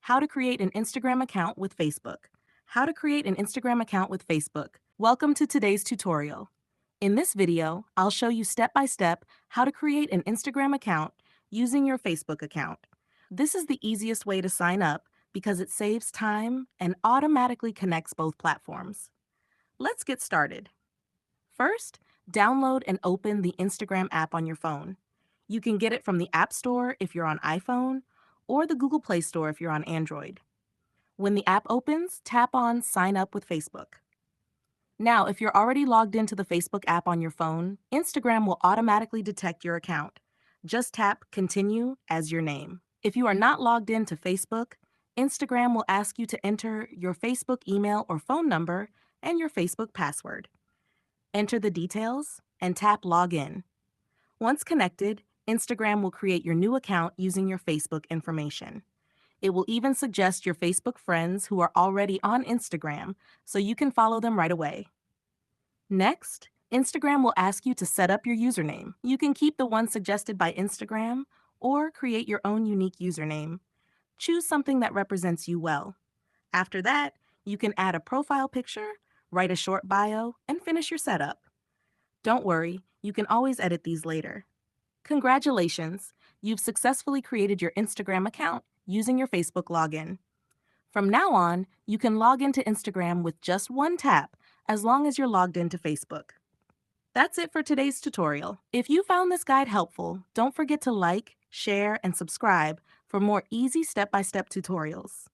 How to create an Instagram account with Facebook. How to create an Instagram account with Facebook. Welcome to today's tutorial. In this video, I'll show you step by step how to create an Instagram account using your Facebook account. This is the easiest way to sign up because it saves time and automatically connects both platforms. Let's get started. First, download and open the Instagram app on your phone. You can get it from the App Store if you're on iPhone or the Google Play Store if you're on Android. When the app opens, tap on Sign Up with Facebook. Now, if you're already logged into the Facebook app on your phone, Instagram will automatically detect your account. Just tap Continue as your name. If you are not logged into Facebook, Instagram will ask you to enter your Facebook email or phone number and your Facebook password. Enter the details and tap Login. Once connected, Instagram will create your new account using your Facebook information. It will even suggest your Facebook friends who are already on Instagram so you can follow them right away. Next, Instagram will ask you to set up your username. You can keep the one suggested by Instagram or create your own unique username. Choose something that represents you well. After that, you can add a profile picture, write a short bio, and finish your setup. Don't worry, you can always edit these later. Congratulations! You've successfully created your Instagram account using your Facebook login. From now on, you can log into Instagram with just one tap as long as you're logged into Facebook. That's it for today's tutorial. If you found this guide helpful, don't forget to like, share, and subscribe for more easy step-by-step tutorials.